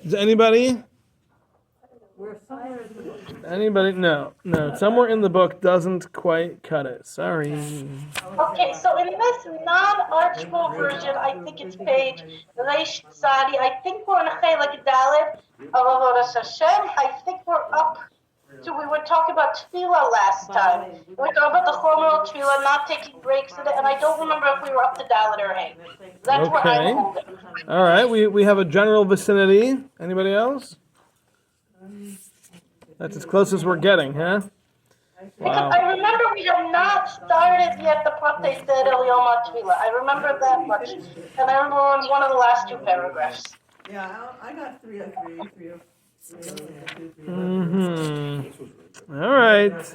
Does anybody? We're somewhere in the book. Anybody? No. Somewhere in the book doesn't quite cut it. Sorry. Okay, so in this non-archable version, I think it's page Reish Tzadi. I think we're in Chelik Dalet of Avodas Hashem. I think we're up to, we were talking about tefillah last time. We were talking about the hormonal tefillah, not taking breaks in it, and I don't remember if we were up to Dalet or Hay. That's where I'm holding. All right, we have a general vicinity. Anybody else? That's as close as we're getting, huh? Because I remember we have not started yet the Pratei Seder Yom HaTefillah. I remember that much. And I remember in one of the last two paragraphs. Yeah, I got 303, 303. All right.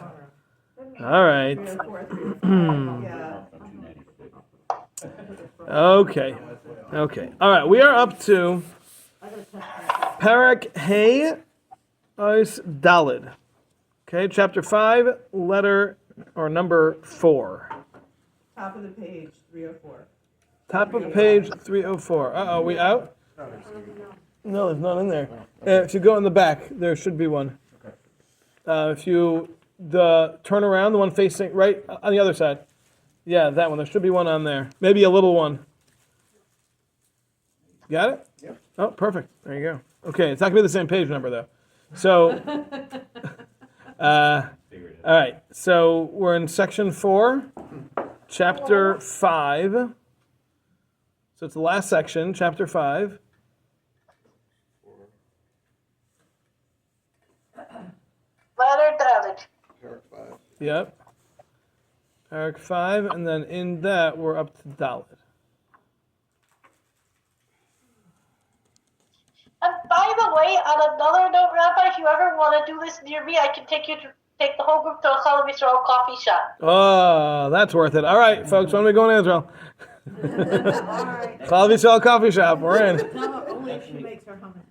Okay. All right, we are up to Parak Hey Ois Dalid. Okay, chapter 5, letter or number 4. Top of the page, 304. Top of page 304. Uh-oh, we out? No, there's none in there. If you go in the back, there should be one. If you turn around, the one facing right on the other side. Yeah, that one. There should be one on there. Maybe a little one. Got it? Yeah. Oh, perfect. There you go. Okay, it's not going to be the same page number, though. So, all right. So we're in section 4, chapter 5. So it's the last section, chapter 5. Letter Dalet. Parak 5. Yep. Parak 5, and then in that we're up to Dalet. And by the way, on another note, Rabbi, if you ever want to do this near me, I can take the whole group to a Chalav Yisrael coffee shop. Oh, that's worth it. All right, folks, when are we going to Israel? Chalav Yisrael coffee shop, we're in. No, only if she makes her hummus.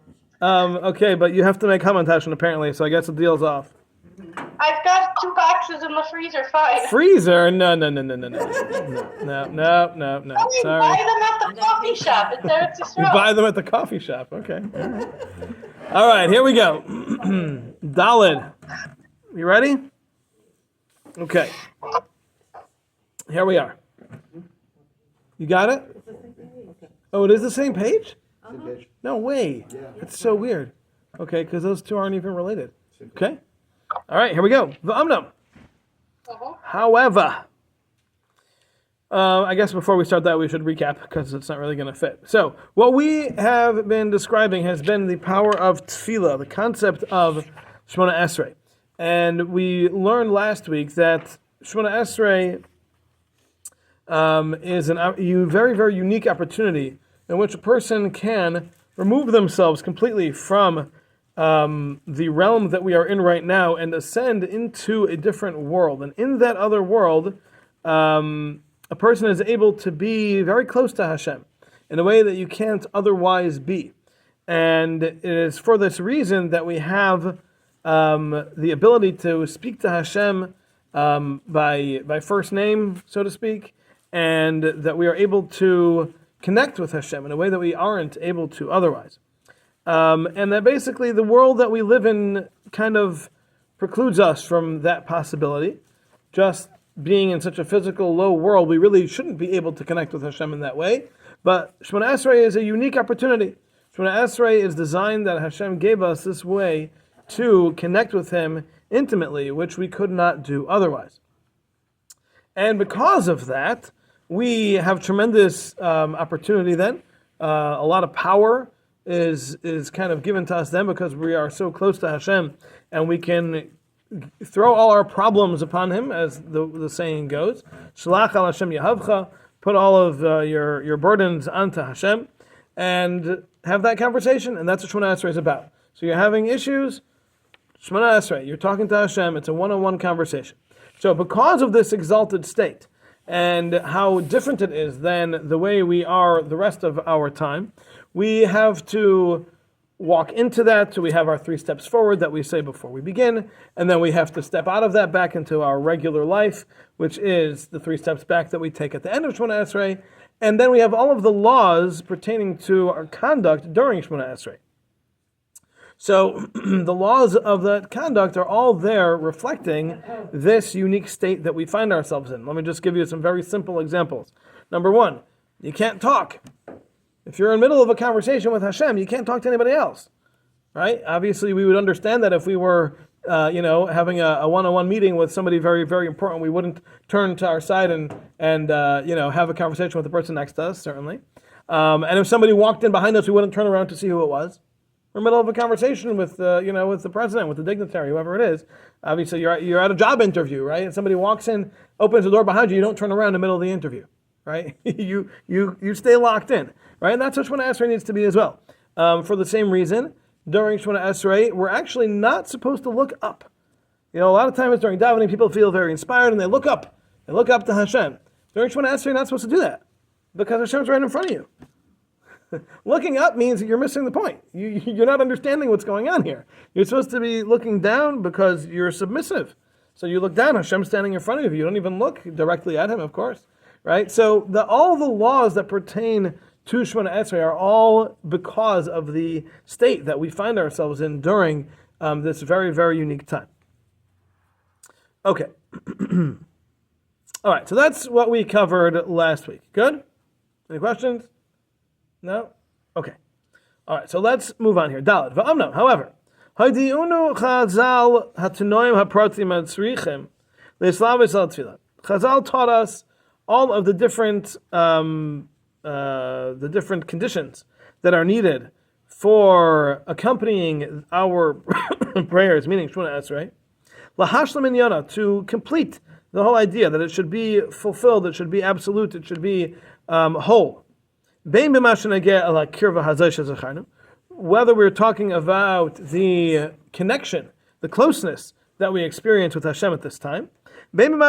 Okay, but you have to make hamantashen apparently, so I guess the deal's off. I've got 2 boxes in the freezer, fine. Freezer? No. Sorry. Buy them at the coffee shop. It's Derech Hashem. You buy them at the coffee shop. Okay. All right, here we go. Daled. You ready? Okay. Here we are. You got it? Oh, it is the same page? Same page. No way. Yeah. That's so weird. Okay, because those two aren't even related. Okay. All right, here we go. V'amnam. However, I guess before we start that, we should recap because it's not really going to fit. So, what we have been describing has been the power of tefillah, the concept of Shemona Esrei. And we learned last week that Shemona Esrei is a very, very unique opportunity in which a person can remove themselves completely from the realm that we are in right now and ascend into a different world. And in that other world, a person is able to be very close to Hashem in a way that you can't otherwise be. And it is for this reason that we have the ability to speak to Hashem by first name, so to speak, and that we are able to connect with Hashem in a way that we aren't able to otherwise. And that basically the world that we live in kind of precludes us from that possibility. Just being in such a physical, low world, we really shouldn't be able to connect with Hashem in that way. But Shemona Esrei is a unique opportunity. Shemona Esrei is designed that Hashem gave us this way to connect with Him intimately, which we could not do otherwise. And because of that, we have tremendous opportunity then. A lot of power is kind of given to us then because we are so close to Hashem, and we can throw all our problems upon Him, as the saying goes. Shalach al Hashem yahavcha, put all of your burdens onto Hashem, and have that conversation, and that's what Shemona Esrei is about. So you're having issues, Shemona Esrei, you're talking to Hashem, it's a one-on-one conversation. So because of this exalted state, and how different it is than the way we are the rest of our time, we have to walk into that, so we have our 3 steps forward that we say before we begin, and then we have to step out of that back into our regular life, which is the 3 steps back that we take at the end of Shemona Esrei, and then we have all of the laws pertaining to our conduct during Shemona Esrei. So the laws of that conduct are all there reflecting this unique state that we find ourselves in. Let me just give you some very simple examples. Number one, you can't talk. If you're in the middle of a conversation with Hashem, you can't talk to anybody else, right? Obviously, we would understand that if we were, having a one-on-one meeting with somebody very, very important, we wouldn't turn to our side and have a conversation with the person next to us, certainly. And if somebody walked in behind us, we wouldn't turn around to see who it was. We're in the middle of a conversation with, with the president, with the dignitary, whoever it is. Obviously, you're at a job interview, right? And somebody walks in, opens the door behind you, you don't turn around in the middle of the interview, right? you stay locked in, right? And that's what Shemona Esrei needs to be as well. For the same reason, during Shemona Esrei, we're actually not supposed to look up. A lot of times during davening, people feel very inspired and they look up. They look up to Hashem. During Shemona Esrei, you're not supposed to do that because Hashem's right in front of you. Looking up means that you're missing the point. You're not understanding what's going on here. You're supposed to be looking down because you're submissive. So you look down, Hashem's standing in front of you. You don't even look directly at him, of course. Right? So all the laws that pertain to Shemona Esrei are all because of the state that we find ourselves in during this very, very unique time. Okay. All right, so that's what we covered last week. Good? Any questions? No? Okay. All right, so let's move on here. Daled. V'amno, however, Haydiunu Chazal Hatanoim Hapratim Atzrichim Leslavis Al Tfilah. Chazal taught us all of the different conditions that are needed for accompanying our prayers, meaning Shemona Esrei, lahashlam inyana, to complete the whole idea that it should be fulfilled, it should be absolute, it should be whole. Whether we're talking about the connection, the closeness that we experience with Hashem at this time, and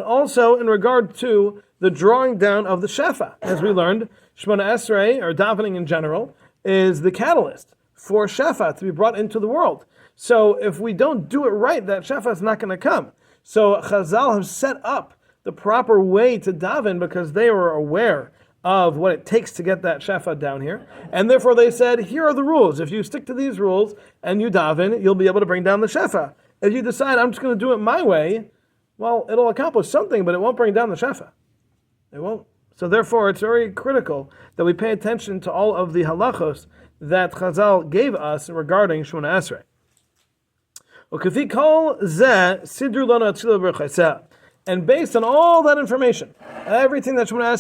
also in regard to the drawing down of the shefa. As we learned, Shemona Esrei, or davening in general, is the catalyst for shefa to be brought into the world. So if we don't do it right, that shefa is not going to come. So Chazal have set up the proper way to daven because they were aware of what it takes to get that shefa down here. And therefore they said, here are the rules. If you stick to these rules and you daven, you'll be able to bring down the shefa. If you decide, I'm just going to do it my way, well, it'll accomplish something, but it won't bring down the shefa. It won't. So therefore, it's very critical that we pay attention to all of the halachos that Chazal gave us regarding Shemona Esrei. And based on all that information, everything that Shemona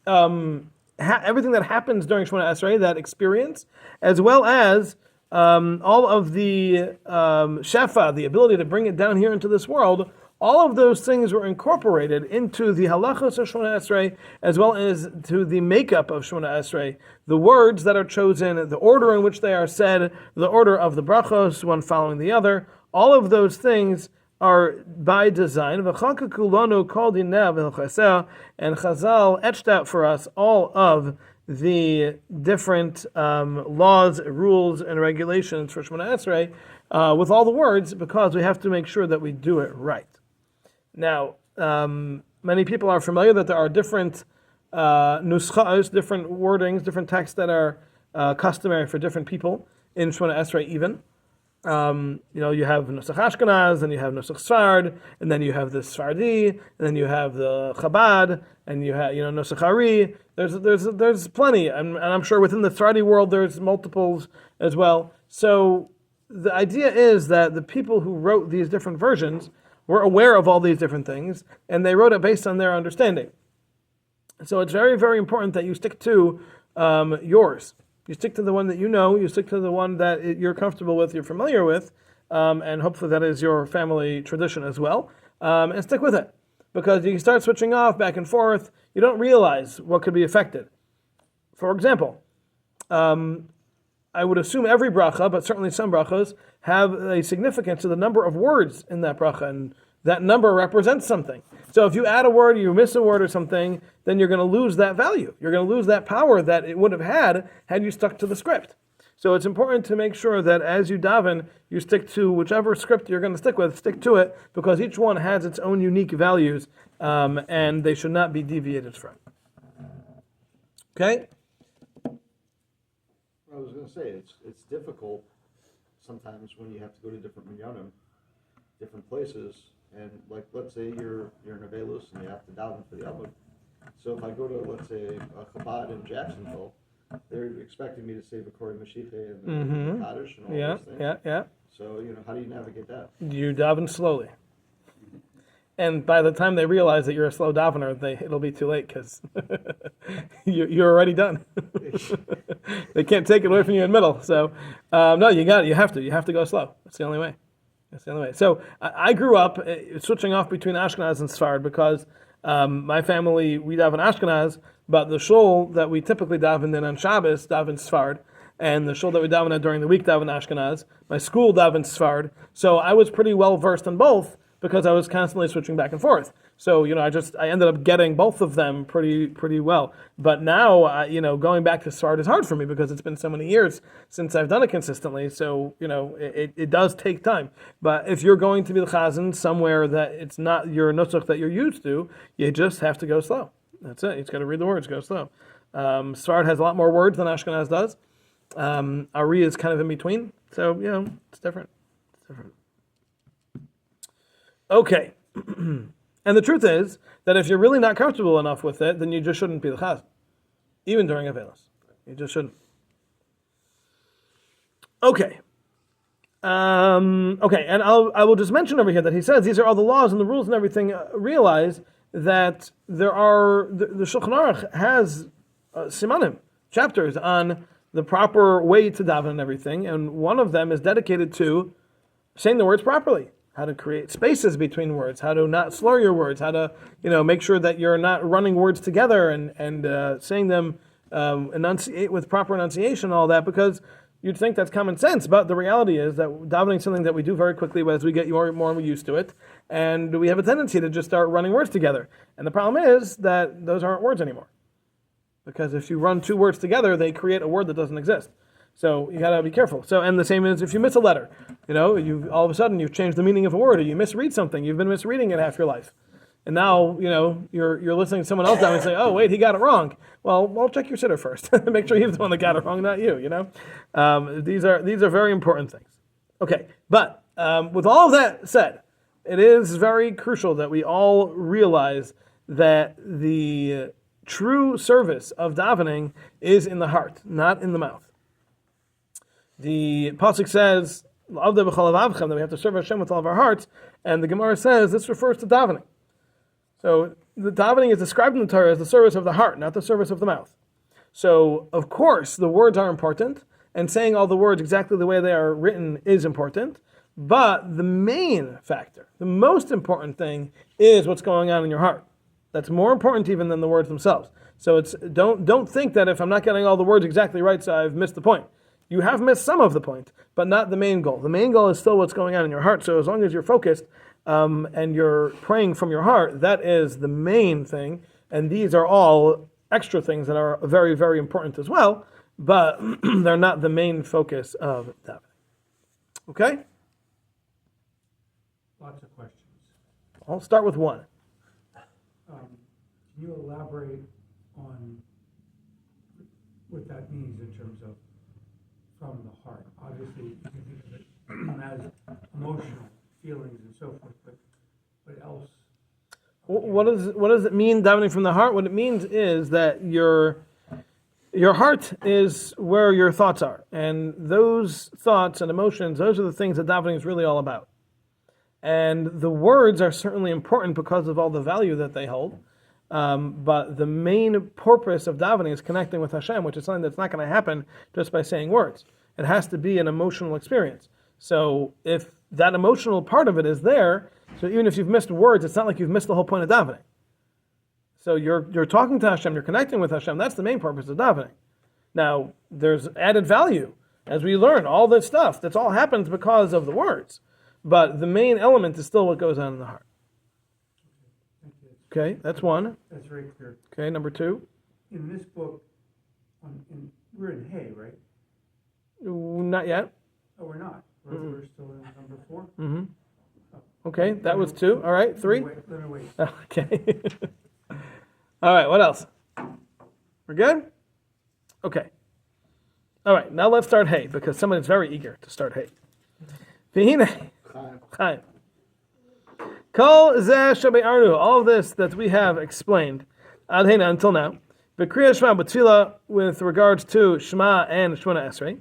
Esrei, everything that happens during Shemona Esrei, that experience, as well as all of the shefa, the ability to bring it down here into this world, all of those things were incorporated into the halachos of Shemona Esrei, as well as to the makeup of Shemona Esrei. The words that are chosen, the order in which they are said, the order of the brachos, one following the other, all of those things are by design. And Chazal etched out for us all of the different laws, rules, and regulations for Shemona Esrei with all the words, because we have to make sure that we do it right. Now, many people are familiar that there are different nuschas, different wordings, different texts that are customary for different people in Shemona Esrei even. You have Nusach Ashkenaz, and you have Nusach Sfard, and then you have the Sfardi, and then you have the Chabad, and you have Nusach Ari. There's plenty, and I'm sure within the Sfardi world there's multiples as well. So the idea is that the people who wrote these different versions were aware of all these different things, and they wrote it based on their understanding. So it's very, very important that you stick to yours. You stick to the one that you know, you stick to the one that you're comfortable with, you're familiar with, and hopefully that is your family tradition as well, and stick with it. Because you start switching off back and forth, you don't realize what could be affected. For example, I would assume every bracha, but certainly some brachos, have a significance to the number of words in that bracha, and that number represents something. So if you add a word, you miss a word or something, then you're going to lose that value. You're going to lose that power that it would have had you stuck to the script. So it's important to make sure that as you daven, you stick to whichever script you're going to stick with, stick to it, because each one has its own unique values, and they should not be deviated from. Okay? I was going going to say, it's difficult sometimes when you have to go to different minyanim, different places, and like let's say you're in Avelis and you have to daven for the Amud. So if I go to, let's say, a Chabad in Jacksonville, they're expecting me to say V'korei Mashiach and the Kaddish and all those things. Yeah. So, how do you navigate that? You daven slowly. And by the time they realize that you're a slow davener, it'll be too late because you're already done. They can't take it away from you in the middle. So, no, you got it. You have to go slow. That's the only way. So I grew up switching off between Ashkenaz and Sfard because my family, we daven Ashkenaz, but the shul that we typically daven in on Shabbos daven Sfard, and the shul that we daven at during the week daven Ashkenaz. My school daven Sfard. So I was pretty well versed in both because I was constantly switching back and forth. So, I ended up getting both of them pretty well. But now, going back to Sfard is hard for me because it's been so many years since I've done it consistently. So, it does take time. But if you're going to be the chazan somewhere that it's not your nusach that you're used to, you just have to go slow. That's it. You just got to read the words, go slow. Sfard has a lot more words than Ashkenaz does. Ari is kind of in between. So, it's different. Okay. And the truth is that if you're really not comfortable enough with it, then you just shouldn't be the chazan, even during Avelis. You just shouldn't. Okay. And I will just mention over here that he says these are all the laws and the rules and everything. Realize that the Shulchan Aruch has simanim, chapters on the proper way to daven and everything, and one of them is dedicated to saying the words properly. How to create spaces between words, how to not slur your words, how to, make sure that you're not running words together and saying them enunciate with proper enunciation and all that, because you'd think that's common sense, but the reality is that davening is something that we do very quickly as we get more and more used to it, and we have a tendency to just start running words together. And the problem is that those aren't words anymore. Because if you run two words together, they create a word that doesn't exist. So you gotta be careful. So, and the same is if you miss a letter, you all of a sudden you've changed the meaning of a word, or you misread something. You've been misreading it half your life, and now you're listening to someone else down and say, "Oh, wait, he got it wrong." Well, check your sitter first. Make sure he's the one that got it wrong, not you. These are very important things. Okay, but with all of that said, it is very crucial that we all realize that the true service of davening is in the heart, not in the mouth. The pasuk says, that we have to serve Hashem with all of our hearts, and the Gemara says this refers to davening. So the davening is described in the Torah as the service of the heart, not the service of the mouth. So, of course, the words are important, and saying all the words exactly the way they are written is important, but the main factor, the most important thing, is what's going on in your heart. That's more important even than the words themselves. So don't think that if I'm not getting all the words exactly right, so I've missed the point. You have missed some of the point, but not the main goal. The main goal is still what's going on in your heart. So as long as you're focused and you're praying from your heart, that is the main thing. And these are all extra things that are very, very important as well, but they're not the main focus of davening. Okay? Lots of questions. I'll start with one. Can you elaborate on what that means in terms of from the heart? Obviously, you can think of it as emotional feelings and so forth, but what else? What does it mean, davening from the heart? What it means is that your heart is where your thoughts are, and those thoughts and emotions, those are the things that davening is really all about. And the words are certainly important because of all the value that they hold. But the main purpose of davening is connecting with Hashem, which is something that's not going to happen just by saying words. It has to be an emotional experience. So if that emotional part of it is there, so even if you've missed words, it's not like you've missed the whole point of davening. So you're talking to Hashem, you're connecting with Hashem. That's the main purpose of davening. Now, there's added value as we learn all this stuff. That's all happens because of the words. But the main element is still what goes on in the heart. Okay, that's one. That's very clear. Okay, number two. In this book, we're in Hay, right? Not yet. Oh, we're not. We're still in number 4? Mm-hmm. Okay, that was 2. All right, 3. Let me wait. Okay. All right, what else? We're good? Okay. All right, now let's start Hay, because somebody's very eager to start Hay. V'hinei, Chaim. Kol zeh shebe'arnu, all of this that we have explained, ad hena, until now, v'kriya Shema b'tefillah, with regards to Shema and Shemona Esrei,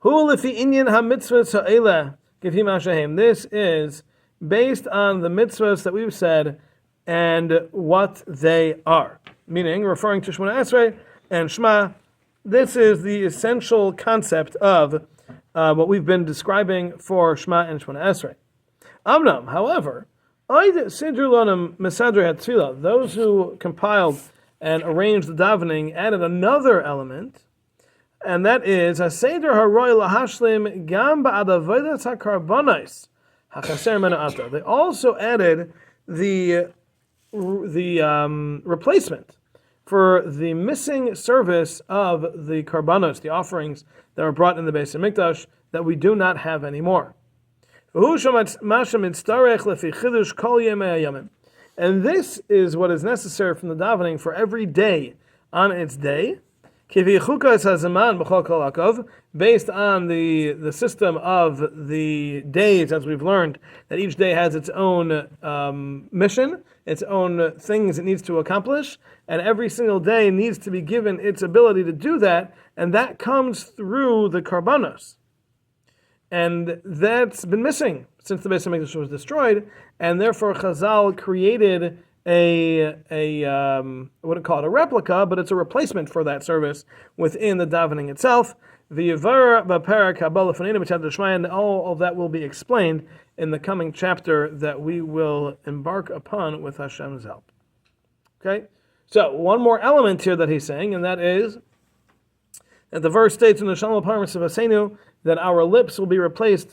hu lefi inyan ha-mitzvahs ha'eleh k'fi ma shehem. This is based on the mitzvahs that we've said and what they are. Meaning, referring to Shemona Esrei and Shema, this is the essential concept of what we've been describing for Shema and Shemona Esrei. Amnam, however, those who compiled and arranged the davening added another element, and that is Haseder haroy lahashlim gam ba'adavodas hakarbonos hachaser mena ata. They also added the replacement for the missing service of the karbanos, the offerings that were brought in the Beis Hamikdash that we do not have anymore. And this is what is necessary from the davening for every day on its day, based on the system of the days, as we've learned, that each day has its own mission, its own things it needs to accomplish, and every single day needs to be given its ability to do that, and that comes through the karbanos. And that's been missing since the Beis Hamikdash was destroyed, and therefore Chazal created I wouldn't call it a replica, but it's a replacement for that service within the davening itself. And all of that will be explained in the coming chapter that we will embark upon with Hashem's help. Okay? So, one more element here that he's saying, and that is that the verse states in the Shalom Parmas of Asenu that our lips will replace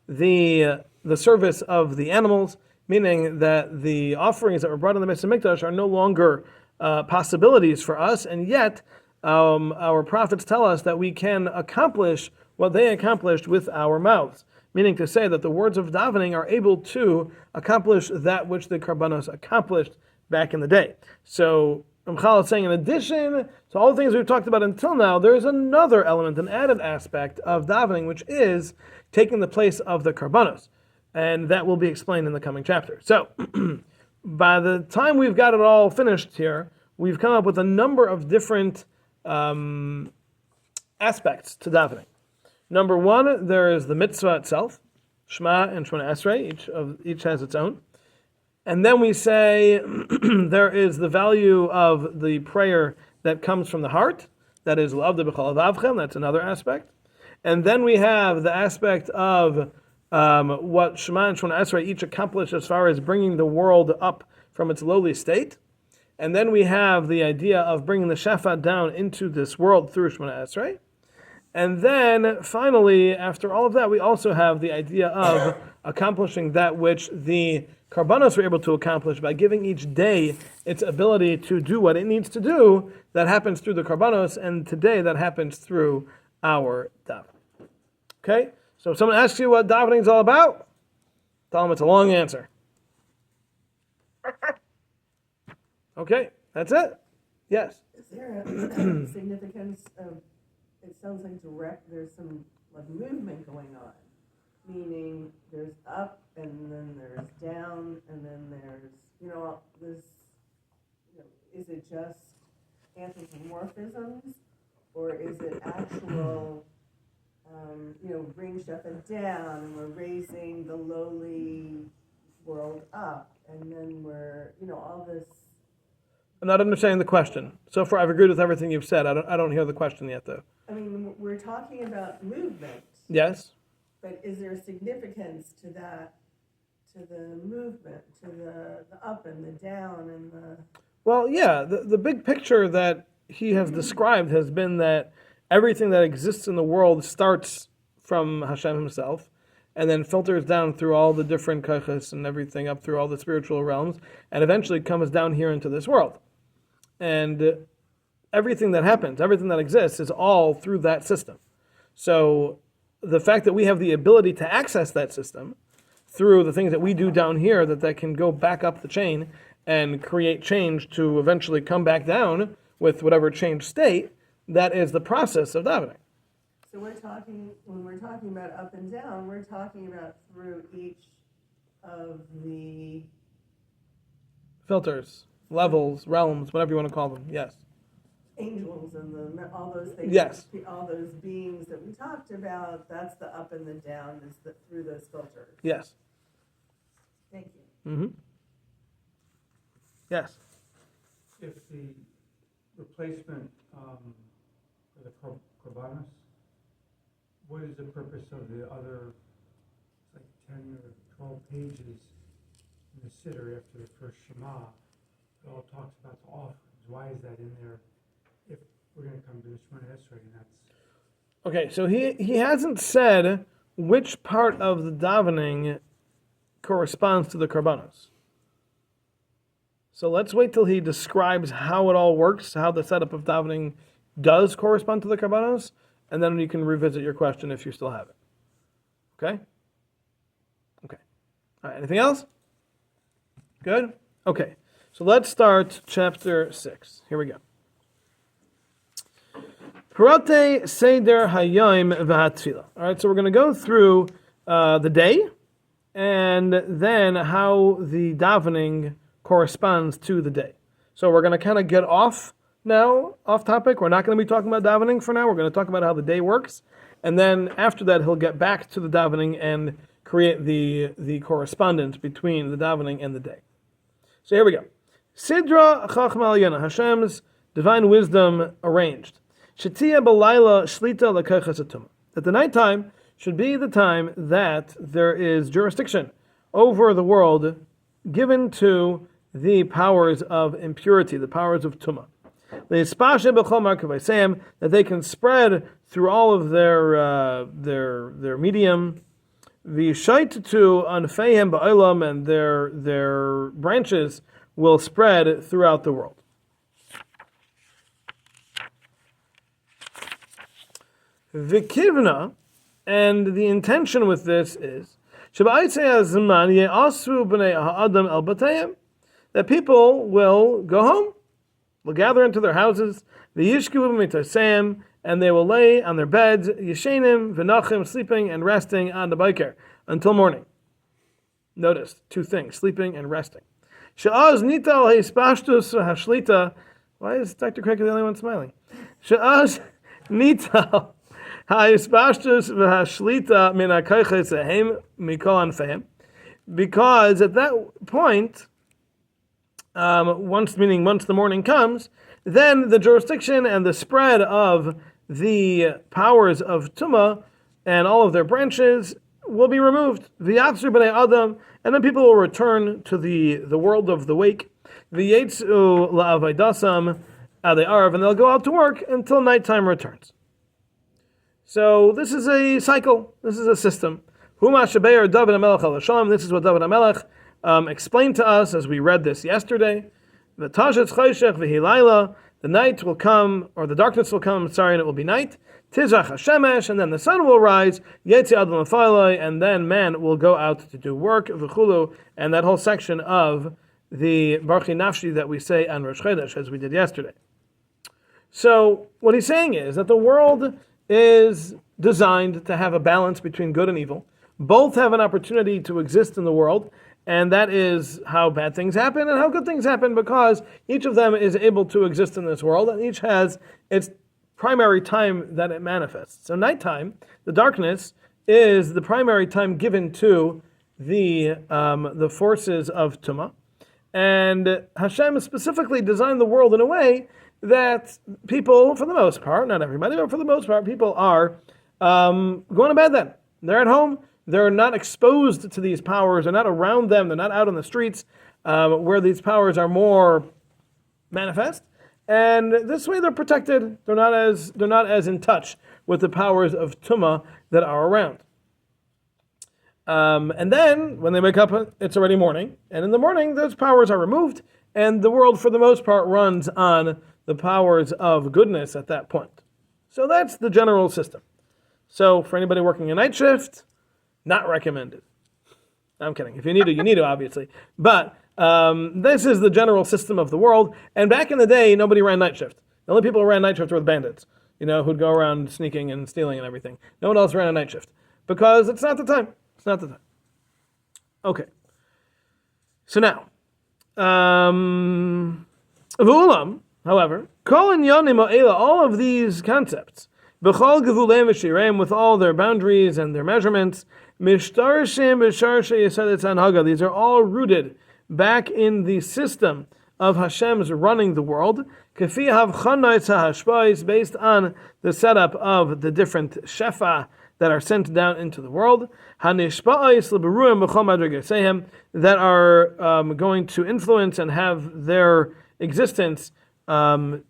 the service of the animals, meaning that the offerings that were brought in the Beis Hamikdash are no longer possibilities for us, and yet our prophets tell us that we can accomplish what they accomplished with our mouths, meaning to say that the words of davening are able to accomplish that which the karbanos accomplished back in the day. So Ramchal is saying, in addition to all the things we've talked about until now, there is another element, an added aspect of davening, which is taking the place of the karbanos. And that will be explained in the coming chapter. So, by the time we've got it all finished here, we've come up with a number of different aspects to davening. Number one, there is the mitzvah itself, Shema and Shemona Esrei, each has its own. And then we say there is the value of the prayer that comes from the heart, that is l'avda b'chol avavchem, that's another aspect. And then we have the aspect of what Shema and Shemona Esrei each accomplish as far as bringing the world up from its lowly state. And then we have the idea of bringing the Shafat down into this world through Shemona Esrei. And then finally, after all of that, we also have the idea of accomplishing that which the Karbanos were able to accomplish by giving each day its ability to do what it needs to do. That happens through the Karbanos, and today that happens through our davening. Okay? So if someone asks you what davening is all about, tell them it's a long answer. Okay, that's it. Yes? Is there a significance of, it sounds like there's some like movement going on, meaning there's up and then there's down and then there's, this, is it just anthropomorphisms or is it actual, bring Shephet down and we're raising the lowly world up and then we're, all this. I'm not understanding the question. So far, I've agreed with everything you've said. I don't hear the question yet, though. I mean, we're talking about movement. Yes? But is there significance to that, to the movement, to the up and the down and the... Well, yeah. The big picture that he has described has been that everything that exists in the world starts from Hashem himself and then filters down through all the different kachas and everything up through all the spiritual realms and eventually comes down here into this world. And everything that happens, everything that exists is all through that system. So the fact that we have the ability to access that system through the things that we do down here, that can go back up the chain and create change to eventually come back down, with whatever changed state, that is the process of davening. So when we're talking about up and down, we're talking about through each of the Filters, levels, realms, whatever you want to call them. Yes. angels and all those things. Yes. All those beings that we talked about, that's the up and the down is through those filters. Yes. Thank you. Mm-hmm. Yes. If the replacement for the korbanos, what is the purpose of the other, like 10 or 12 pages in the Siddur after the first Shema? It all talks about the offerings. Why is that in there? If we're going to come to the Shemona Esrei, and that's Okay, so he hasn't said which part of the davening corresponds to the korbanos. So let's wait till he describes how it all works, how the setup of davening does correspond to the korbanos, and then you can revisit your question if you still have it. Okay? Okay. All right, anything else? Good? Okay, so let's start chapter 6. Here we go. Parate Seder Hayom v'Hatfila. All right, so we're going to go through the day, and then how the davening corresponds to the day. So we're going to kind of get off topic. We're not going to be talking about davening for now. We're going to talk about how the day works, and then after that, he'll get back to the davening and create the correspondence between the davening and the day. So here we go. Sidra Chachma Al Hashem's divine wisdom arranged. Shetia Balayla Shlita Lekechas Atum. That the nighttime should be the time that there is jurisdiction over the world given to the powers of impurity, the powers of Tumah. That they can spread through all of their medium. V'shaitu anfeihem ba'olam, and their branches will spread throughout the world. V'kivna, and the intention with this is that people will go home, will gather into their houses, and they will lay on their beds, yeshenim v'nachim, sleeping and resting on the biker until morning. Notice two things: sleeping and resting. She'az nital heispashtus hashlita. Why is Dr. Craig the only one smiling? She'az nital heispashtus v'hashlita min hakayches ahem mikol anfeim. Because at that point, once the morning comes, then the jurisdiction and the spread of the powers of Tumah and all of their branches will be removed. V'yatzur b'nei Adam, and then people will return to the world of the wake. V'yetzu la'avaydasam adei arv, and they'll go out to work until nighttime returns. So this is a cycle. This is a system. Huma shebeir David HaMelech al Hashem. This is what David HaMelech explained to us as we read this yesterday. V'tashetz choshech v'hilayla. The night will come, or the darkness will come, and it will be night. Tizrach hashemesh, and then the sun will rise. Yetzi adam l'faylai, and then man will go out to do work. V'chulu, and that whole section of the Baruchi Nafshi that we say on Rosh Chodesh, as we did yesterday. So what he's saying is that the world is designed to have a balance between good and evil. Both have an opportunity to exist in the world, and that is how bad things happen and how good things happen, because each of them is able to exist in this world, and each has its primary time that it manifests. So nighttime, the darkness, is the primary time given to the forces of Tumah. And Hashem specifically designed the world in a way that people, for the most part, not everybody, but for the most part, people are going to bed then. They're at home. They're not exposed to these powers. They're not around them. They're not out on the streets where these powers are more manifest. And this way they're protected. They're not as in touch with the powers of Tumah that are around. And then when they wake up, it's already morning. And in the morning, those powers are removed. And the world, for the most part, runs on the powers of goodness at that point. So that's the general system. So for anybody working a night shift, not recommended. I'm kidding. If you need to, you need to, obviously. But this is the general system of the world. And back in the day, nobody ran night shift. The only people who ran night shift were the bandits, who'd go around sneaking and stealing and everything. No one else ran a night shift because it's not the time. It's not the time. Okay. So now, V'ulam, however, all of these concepts, b'chol gevulei v'shirem, with all their boundaries and their measurements, mishtarshim b'sharshe yesedet hanhaga. These are all rooted back in the system of Hashem's running the world, kafi havchanais hashpais, based on the setup of the different shefa that are sent down into the world, hanishpa'ais leberuim b'chol madrigasehem, that are going to influence and have their existence in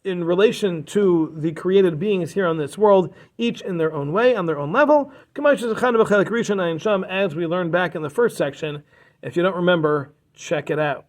relation to the created beings here on this world, each in their own way, on their own level, as we learned back in the first section. If you don't remember, check it out.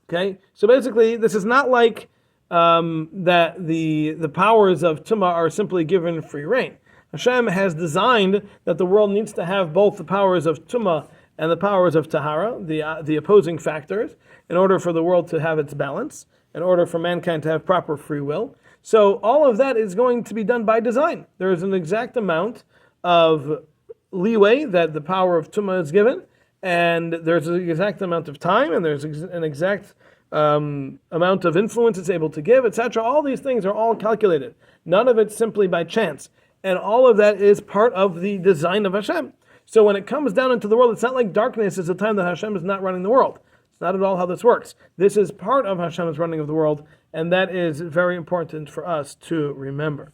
Okay, so basically, this is not like that the powers of Tumah are simply given free rein. Hashem has designed that the world needs to have both the powers of Tumah and the powers of Tahara, the opposing factors, in order for the world to have its balance, in order for mankind to have proper free will. So all of that is going to be done by design. There is an exact amount of leeway that the power of Tumah is given, and there's an exact amount of time, and there's an exact amount of influence it's able to give, etc. All these things are all calculated. None of it's simply by chance. And all of that is part of the design of Hashem. So when it comes down into the world, it's not like darkness is the time that Hashem is not running the world. It's not at all how this works. This is part of Hashem's running of the world, and that is very important for us to remember.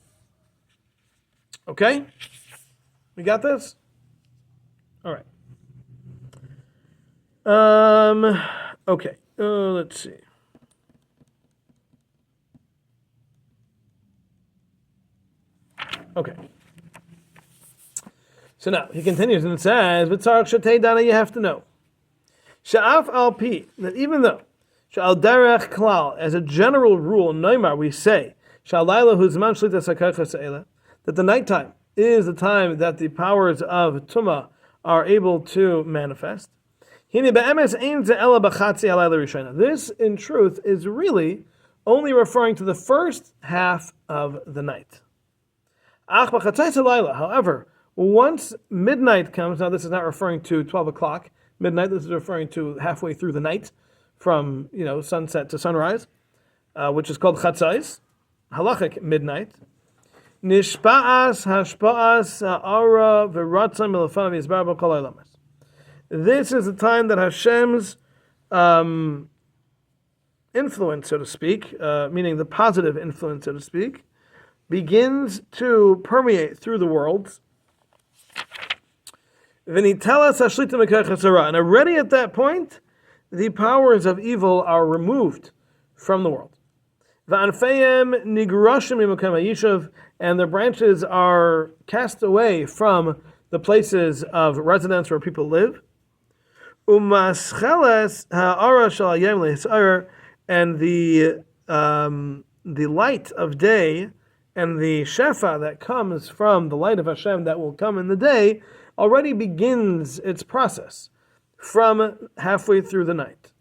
Okay? We got this? All right. Okay. Let's see. Okay. So now he continues and it says, "V'tzarach shetei dana, you have to know, she'af al pi, that even though she'al derech klal, as a general rule, noimar, we say she'alayla hu zman shlitas hakaycha se'ela, that the nighttime is the time that the powers of Tumah are able to manifest. This, in truth, is really only referring to the first half of the night. However, once midnight comes, now this is not referring to 12 o'clock midnight, this is referring to halfway through the night, from sunset to sunrise, which is called chatzais, halachic midnight. Nishpa'as hashpa'as ha'ara v'ratzam milafanav yizbar b'kol ha'olamas. This is the time that Hashem's influence, so to speak, meaning the positive influence, so to speak, begins to permeate through the worlds. And already at that point, the powers of evil are removed from the world. And their branches are cast away from the places of residence where people live. And the light of day and the shefa that comes from the light of Hashem that will come in the day already begins its process from halfway through the night.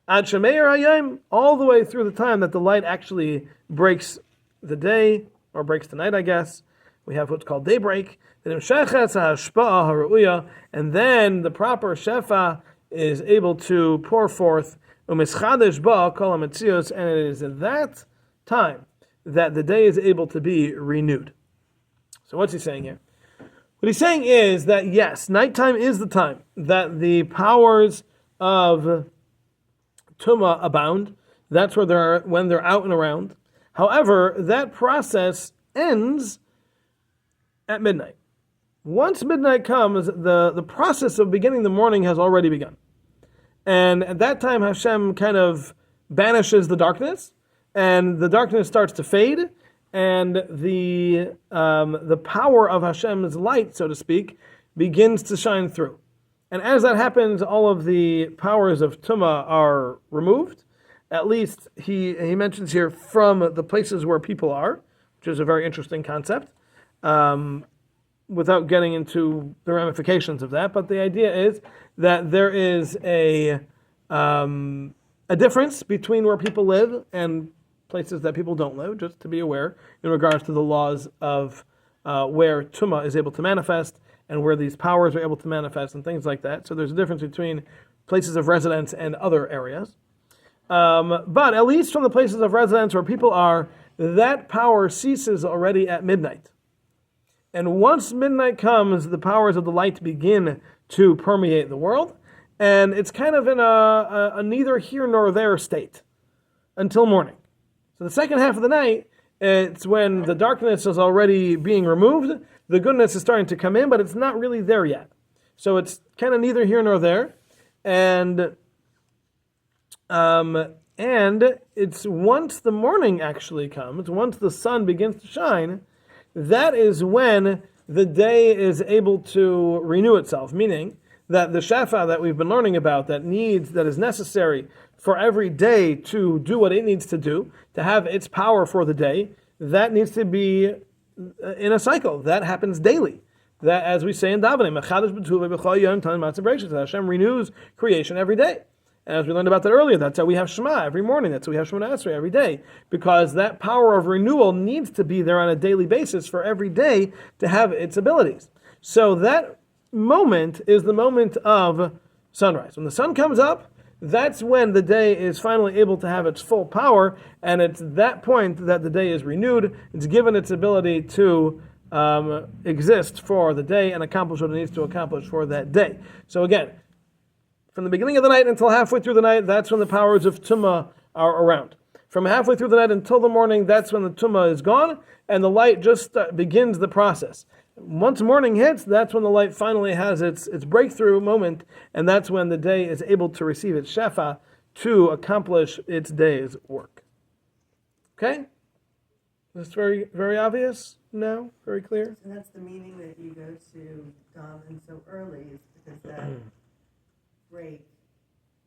Ad shemeir hayom, all the way through the time that the light actually breaks the day, or breaks the night, I guess. We have what's called daybreak. And then the proper shefa is able to pour forth, and it is at that time that the day is able to be renewed. So what's he saying here? What he's saying is that yes, nighttime is the time that the powers of Tumah abound. That's where when they're out and around. However, that process ends at midnight. Once midnight comes, the process of beginning the morning has already begun. And at that time, Hashem kind of banishes the darkness, and the darkness starts to fade, and the power of Hashem's light, so to speak, begins to shine through. And as that happens, all of the powers of Tumah are removed. At least he mentions here from the places where people are, which is a very interesting concept. Without getting into the ramifications of that, but the idea is that there is a a difference between where people live and places that people don't live, just to be aware in regards to the laws of where Tumah is able to manifest and where these powers are able to manifest and things like that. So there's a difference between places of residence and other areas. But at least from the places of residence where people are, that power ceases already at midnight. And once midnight comes, the powers of the light begin to permeate the world. And it's kind of in a neither here nor there state until morning. So the second half of the night, it's when the darkness is already being removed, the goodness is starting to come in, but it's not really there yet. So it's kind of neither here nor there. And it's once the morning actually comes, once the sun begins to shine, that is when the day is able to renew itself, meaning that the shafa that we've been learning about that is necessary for every day to do what it needs to do, to have its power for the day, that needs to be in a cycle. That happens daily. That, as we say in davening, Hashem renews creation every day. And as we learned about that earlier, that's how we have Shema every morning. That's how we have Shema Esrei every day. Because that power of renewal needs to be there on a daily basis for every day to have its abilities. So that moment is the moment of sunrise. When the sun comes up, that's when the day is finally able to have its full power, and it's that point that the day is renewed. It's given its ability to exist for the day and accomplish what it needs to accomplish for that day. So again, from the beginning of the night until halfway through the night, that's when the powers of Tumah are around. From halfway through the night until the morning, that's when the Tumah is gone, and the light just begins the process. Once morning hits, that's when the light finally has its breakthrough moment, and that's when the day is able to receive its shefa to accomplish its day's work. Okay? Is this very, very obvious now? Very clear? So that's the meaning that you go to daven so early, is because that break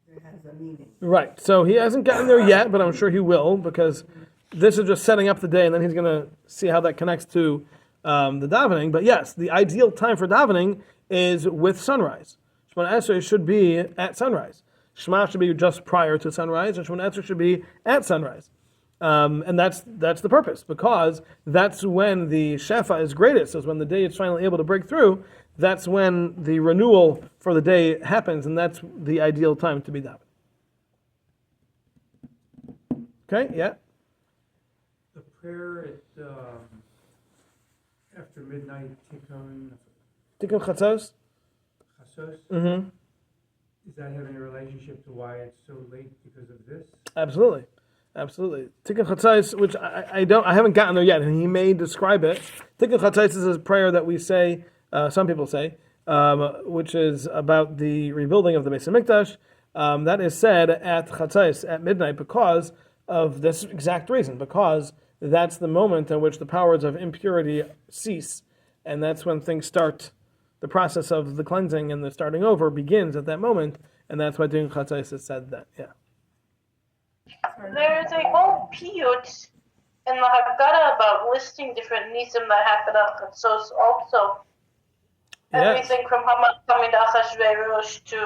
there has a meaning. Right. So he hasn't gotten there yet, but I'm sure he will, because this is just setting up the day, and then he's going to see how that connects to the davening. But yes, the ideal time for davening is with sunrise. Shemona Esrei should be at sunrise. Shema should be just prior to sunrise, and Shemona Esrei should be at sunrise. And that's the purpose, because that's when the shefa is greatest, is when the day is finally able to break through. That's when the renewal for the day happens, and that's the ideal time to be davening. Okay, yeah? The prayer at after midnight, Tikkun Chatzos? Chasos, Mm-hmm. is that having a relationship to why it's so late because of this? Absolutely. Absolutely. Tikkun Chatzos, which I haven't gotten there yet, and he may describe it. Tikkun Chatzos is a prayer that we say, some people say, which is about the rebuilding of the Beis Hamikdash. That is said at Chatzos, at midnight, because of this exact reason, because that's the moment in which the powers of impurity cease, and that's when things start. The process of the cleansing and the starting over begins at that moment, and that's why Tikkun Chatzos is said that. Yeah. There's a whole piyut in the Haggadah about listing different nisim that happen at Chatzos also. Yes. Everything from Haman coming to Achashverosh to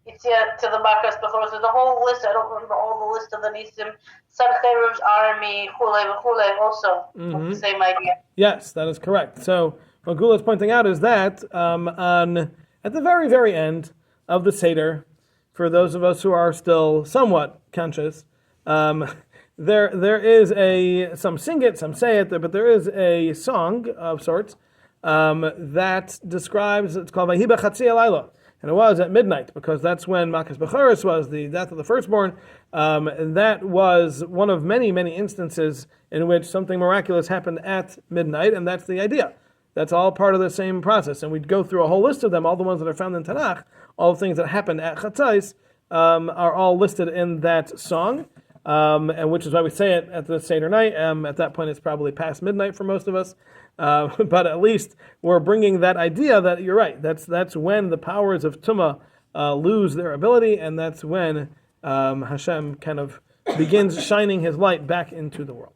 Yitziat to the Makas before. So the whole list, I don't remember all the list of the nisim. Sancheiriv's army, Chule also. Mm-hmm. The same idea. Yes, that is correct. So what Gula is pointing out is that at the very, very end of the Seder, for those of us who are still somewhat conscious, there is some sing it, some say it, but there is a song of sorts that describes, it's called Vahiba Chatzi Alayla, and it was at midnight, because that's when Makas Bechoros was, the death of the firstborn, and that was one of many, many instances in which something miraculous happened at midnight, and that's the idea. That's all part of the same process, and we'd go through a whole list of them, all the ones that are found in Tanakh, all the things that happened at Chatzos, are all listed in that song, and which is why we say it at the Seder night. At that point, it's probably past midnight for most of us, but at least we're bringing that idea that you're right. That's when the powers of Tumah lose their ability, and that's when Hashem kind of begins shining His light back into the world.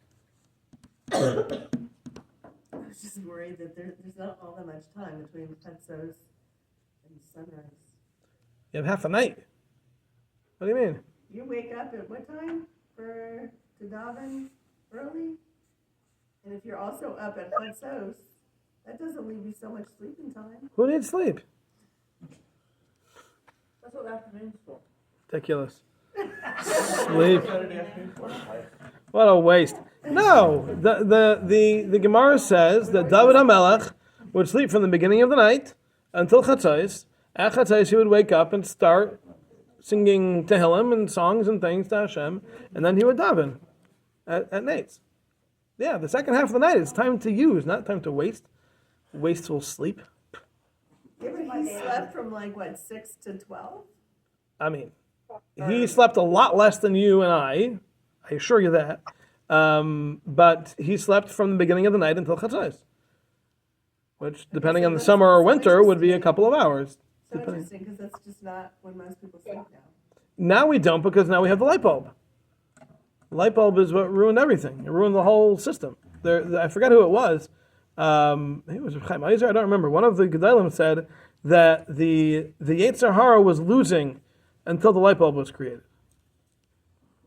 I was just worried that there's not all that much time between Chatzos and sunrise. You have half a night. What do you mean? You wake up at what time to daven early? And if you're also up at Chatzos, that doesn't leave you so much sleeping time. Who needs sleep? That's what afternoon's for. Ridiculous. Sleep. What a waste. No, the Gemara says that David HaMelech would sleep from the beginning of the night until Chatzos. At Chatzos, he would wake up and start singing Tehillim and songs and things to Hashem, and then he would daven at night. Yeah, the second half of the night is time to use, not time to waste. Wasteful sleep. Yeah, but he slept from 6 to 12? I mean, he slept a lot less than you and I assure you that. But he slept from the beginning of the night until Chatzos, which, depending on the summer or winter, would be a couple of hours. So interesting, because that's just not when most people sleep now. Now we don't, because now we have the light bulb. The light bulb is what ruined everything. It ruined the whole system. I forgot who it was. I think it was Chaim Eiser, I don't remember. One of the Gedalim said that the Yetzer Hara was losing until the light bulb was created.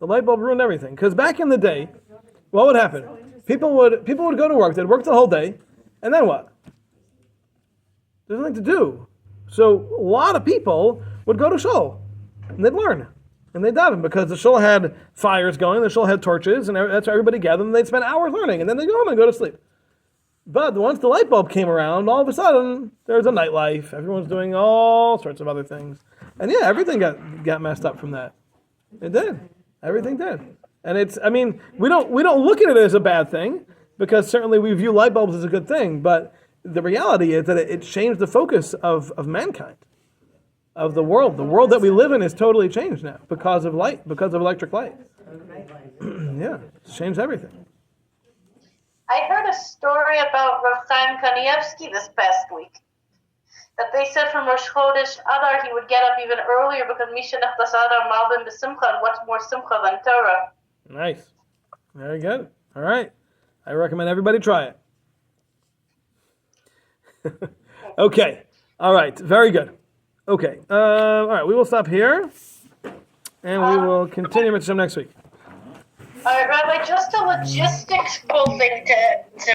The light bulb ruined everything. Because back in the day, what would happen? People would go to work, they'd work the whole day, and then what? There's nothing to do. So a lot of people would go to shul, and they'd learn, and they'd daven, because the shul had fires going, the shul had torches, and that's where everybody gathered, and they'd spend hours learning, and then they'd go home and go to sleep. But once the light bulb came around, all of a sudden, there's a nightlife, everyone's doing all sorts of other things. And yeah, everything got messed up from that. It did. Everything did. And we don't look at it as a bad thing, because certainly we view light bulbs as a good thing, but the reality is that it changed the focus of mankind, of the world. The world that we live in is totally changed now because of light, because of electric light. Yeah, it's changed everything. I heard a story about Rav Chaim Kanievsky this past week. That they said from Rosh Chodesh Adar he would get up even earlier because Mishanach Das Adar Malbim B'Simcha, and what's more Simcha than Torah? Nice. Very good. All right. I recommend everybody try it. Okay. All right. Very good. Okay. All right. We will stop here, and we will continue with some next week. All right, Rabbi, just a logistics thing to